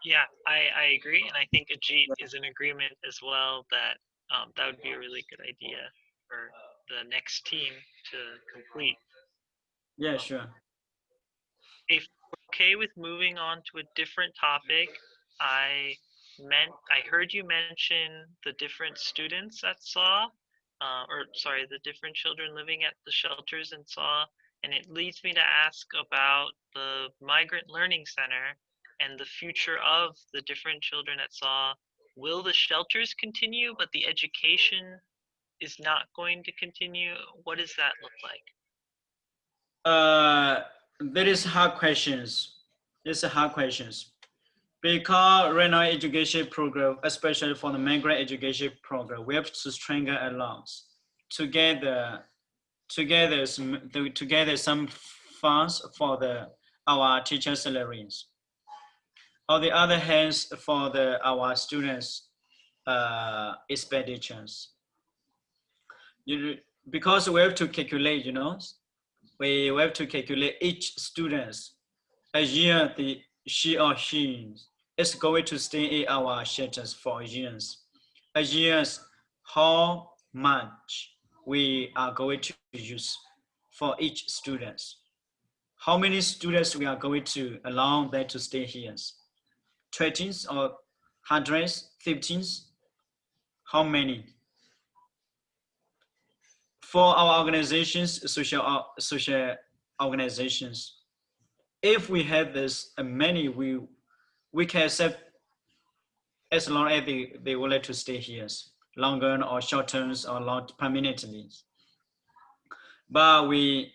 Yeah, I agree, and I think Ajit is in agreement as well that that would be a really good idea for the next team to complete. Yeah, sure. If we're okay with moving on to a different topic, I heard you mention the different students at SAW, or sorry, the different children living at the shelters in SAW, and it leads me to ask about the Migrant Learning Center and the future of the different children at SAW. Will the shelters continue, but the education is not going to continue? What does that look like? That is hard questions. These are hard questions because right now education program, especially for the migrant education program, we have to strengthen a lot together. Together some funds for the our teacher salaries. On the other hand, for the our students expenditures. You, because we have to calculate, we have to calculate each students a year the she or he is going to stay in our shelters for years. A years how much we are going to use for each students. How many students we are going to allow them to stay here? 20s or hundreds, 15s? How many? For our organizations, social organizations, if we have this many, we can accept as long as they would like to stay here, longer or short terms or long permanently. But we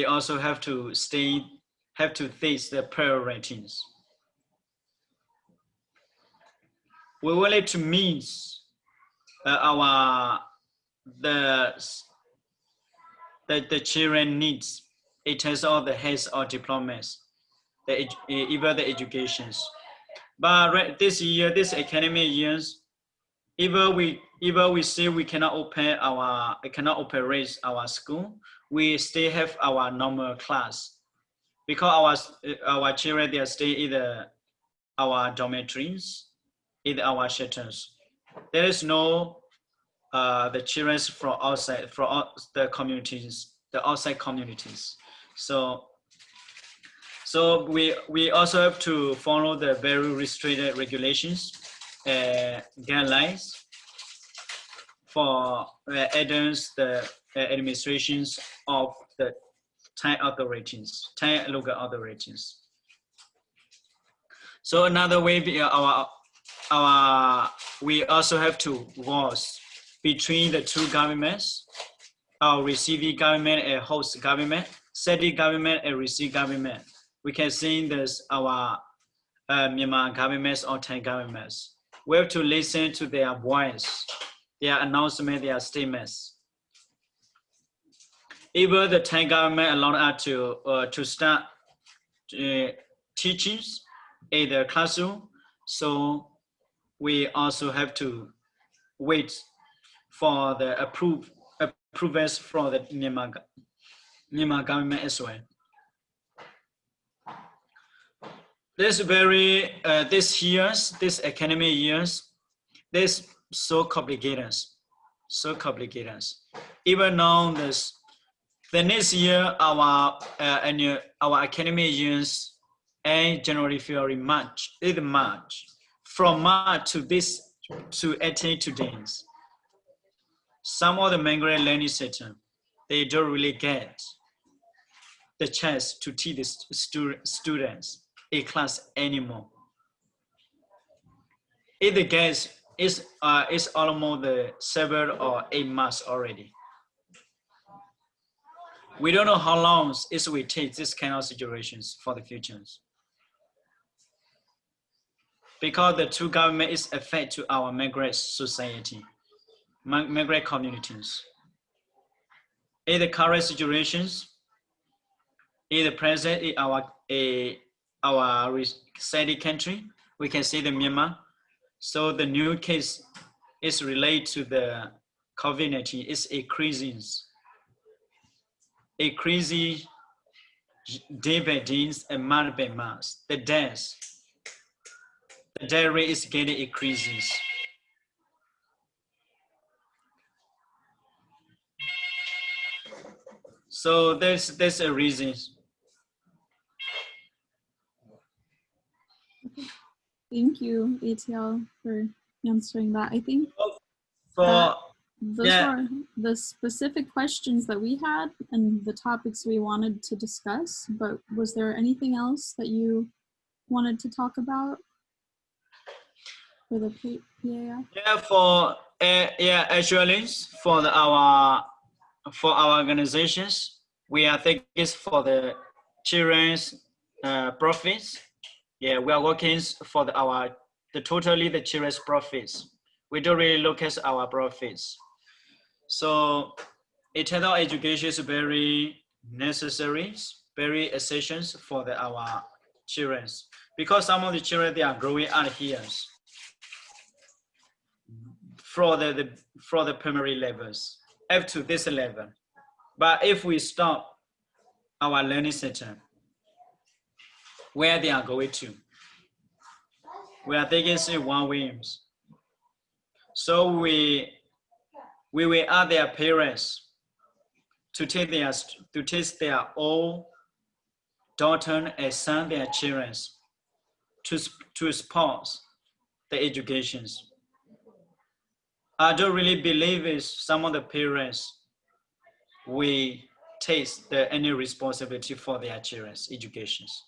also have to face the priorities. We would like to meet our the the children needs in terms of the health or diplomas, even the educations. But this year, this academic years, even we say we cannot cannot operate our school, we still have our normal class because our children they are stay either our dormitories, either our shelters. There is no the children from outside from the communities, the outside communities. So we also have to follow the very restricted regulations, guidelines for adherence the administrations of the Thai authorities, Thai local authorities. So another way our we also have to was between the two governments, our receiving government and host government, sending government and receiving government. We can see this our Myanmar governments or Thai governments. We have to listen to their voice, their announcement, their statements. Even the Thai government allowed us to start teachings in the classroom, so we also have to wait for the approvals from the Myanmar government as well. This academic years, this so complicated, so complicated. Even now, the next year our academic years and January, February, March, either March, from March to 18 to days. Some of the migrant learning center, they don't really get the chance to teach the students a class anymore. If the gas is almost the 7 or 8 months already. We don't know how long it will take this kind of situations for the futures. Because the two government is affect to our migrant society, migrant communities. In the current situations, in the present in our residing country, we can see the Myanmar. So the new case is related to the COVID-19 is increasing day by day and month by month. The deaths the debt rate is getting increases. So there's a reason. Thank you, ATL, for answering that. I think For those were the specific questions that we had and the topics we wanted to discuss, but was there anything else that you wanted to talk about for the PAF? Yeah, actually for our organizations, we are thinking for the children's profits. Yeah, we are working for the children's profits. We don't really look at our profits. So eternal education is very necessary, very essential for our children, because some of the children, they are growing out here for the primary levels up to this level. But if we stop our learning center, where they are going to, we are taking one wings. So we will ask their parents to take their own daughter and son, their children, to support the educations. I don't really believe some of the parents will take any responsibility for their children's educations.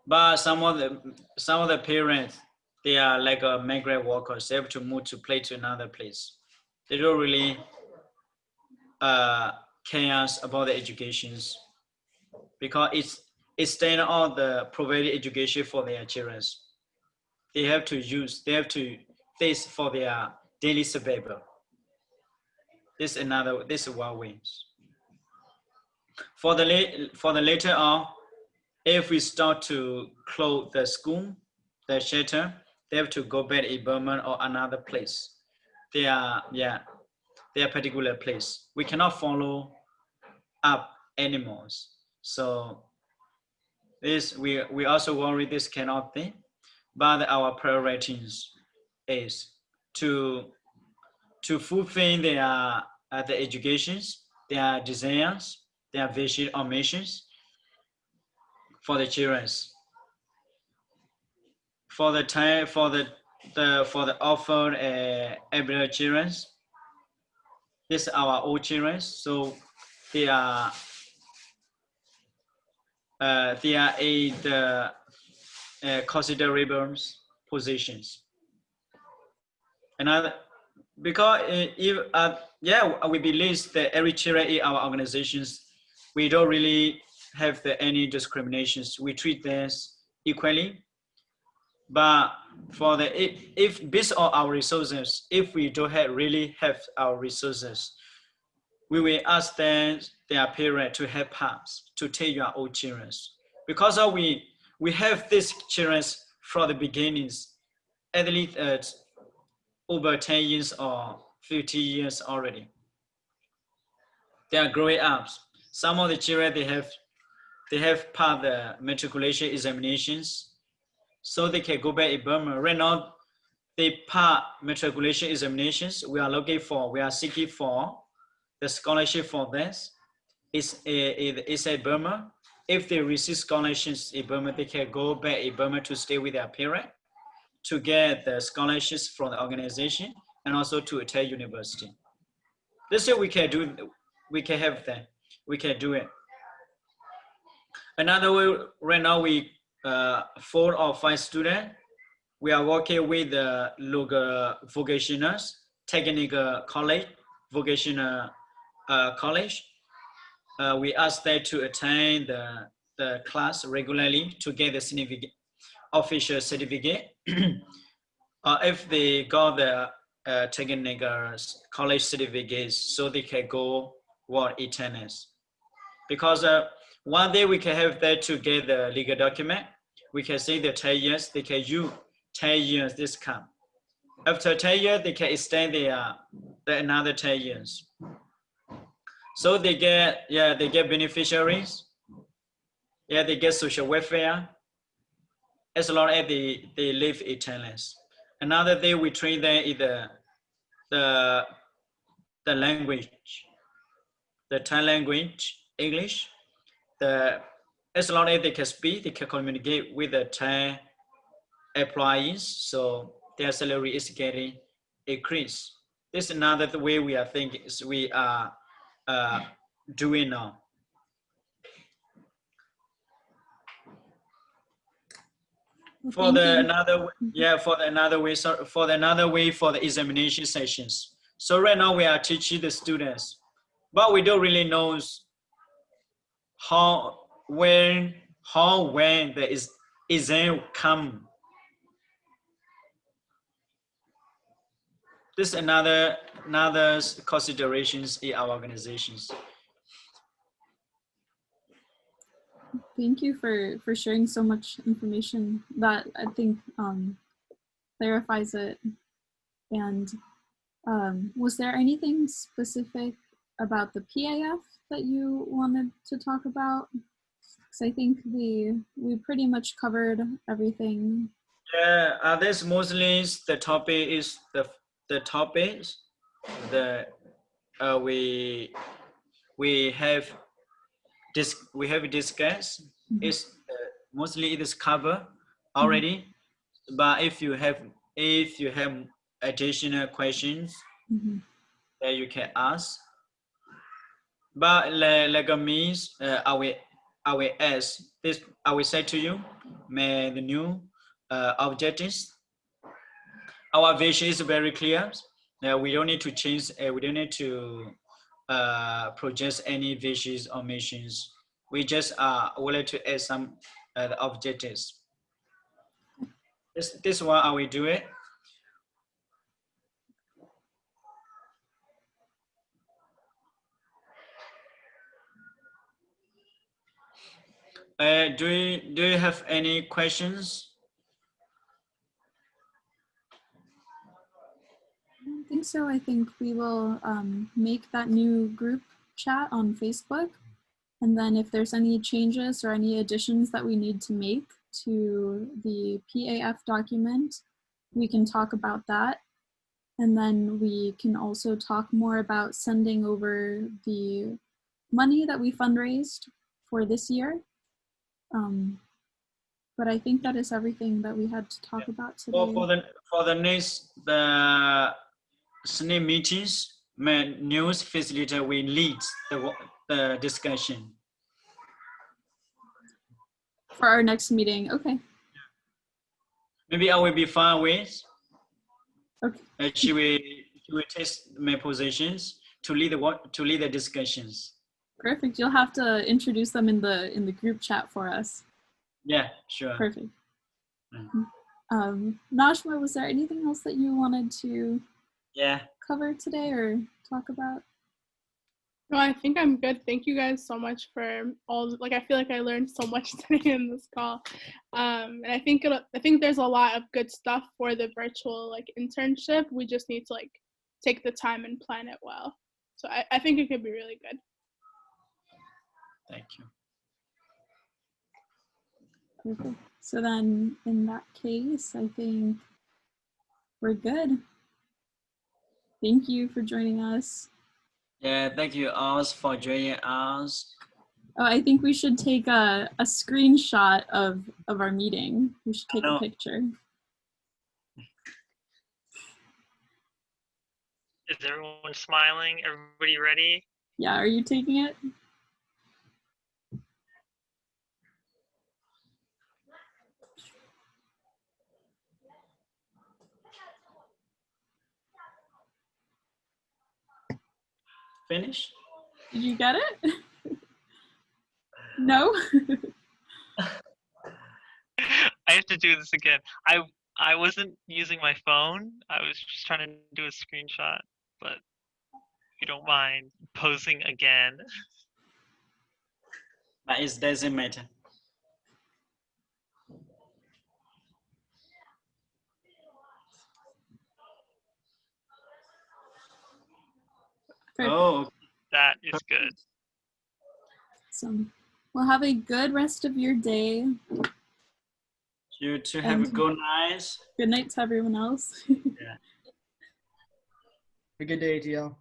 But some of the parents, they are like migrant workers. They have to move to another place. They don't really care about the educations, because it's staying on the provided education for their children. They have to face for their daily survival. This is one way. For the later on, if we start to close the school, the shelter, they have to go back to Burma or another place. Their particular place. We cannot follow up anymore. So this we also worry this cannot be, but our priorities is to fulfill their the educations, their desires, their vision or missions for the children. For the time for the offered able children, this is our old children, so they are in the considerable positions. Another, because we believe that every children in our organizations, we don't really have any discriminations. We treat them equally. But for if based on our resources, if we don't really have our resources, we will ask them, their parents, to help us to take your own children, because we have these children from the beginnings, at least over 10 years or 50 years already. They are growing up. Some of the children, they have passed the matriculation examinations, so they can go back in Burma. Right now, they pass matriculation examinations. We are seeking for the scholarship for this. It's a Burma. If they receive scholarships in Burma, they can go back in Burma to stay with their parent, to get the scholarships from the organization, and also to attend university. This year we can have that. We can do it. Another way, right now we 4 or 5 students. We are working with the local vocational technical college, vocational college. We ask them to attend the class regularly to get the official certificate. If they got the technical college certificates, so they can go work in tennis. Because one day we can have that to get the legal document. We can say the 10 years, they can use 10 years discount. After 10 years, they can extend another 10 years. So they get beneficiaries. Yeah, they get social welfare. as long as they live in Thailand. Another thing we train them is the language, the Thai language, English. As long as they can speak, they can communicate with the Thai employees, so their salary is getting increased. This is another way we are thinking, we are doing now. Well, For thank the you. another yeah for the another way so for the another way for the examination sessions. So right now we are teaching the students, but we don't really know how when the exam come. This is another considerations in our organizations. Thank you for sharing so much information that I think clarifies it. And was there anything specific about the PAF that you wanted to talk about? Because I think we pretty much covered everything. Yeah, this mostly the topic is the topics the we have discussed is mostly it is covered already. But if you have additional questions that you can ask. But like means I will ask this. I will say to you, may the new objectives. Our vision is very clear. We don't need to change. We don't need to project any visions or missions. We just are willing to add some objectives. This one I will do it. Do you have any questions? I don't think so. I think we will make that new group chat on Facebook. And then if there's any changes or any additions that we need to make to the PAF document, we can talk about that. And then we can also talk more about sending over the money that we fundraised for this year. But I think that is everything that we had to talk about today. Well, for the next SNE meetings, my news facilitator will lead the discussion. For our next meeting, okay. Maybe I will be far away. Okay. She will test my positions to lead the discussions. Perfect. You'll have to introduce them in the group chat for us. Yeah, sure. Perfect. Najma, was there anything else that you wanted to cover today or talk about? No, I think I'm good. Thank you guys so much for all. I feel like I learned so much today in this call, and I think there's a lot of good stuff for the virtual internship. We just need to take the time and plan it well. So I think it could be really good. Thank you. Perfect. So then, in that case, I think we're good. Thank you for joining us. Yeah, thank you all for joining us. Oh, I think we should take a screenshot of our meeting. We should take a picture. Is everyone smiling? Everybody ready? Yeah, are you taking it? Finish? Did you get it? No? I have to do this again. I wasn't using my phone. I was just trying to do a screenshot, but if you don't mind posing again. But it doesn't matter. Perfect. Oh, that is good. Awesome. Well, have a good rest of your day. You too have a And- good night. Good night to everyone else. Yeah. Have a good day, TL.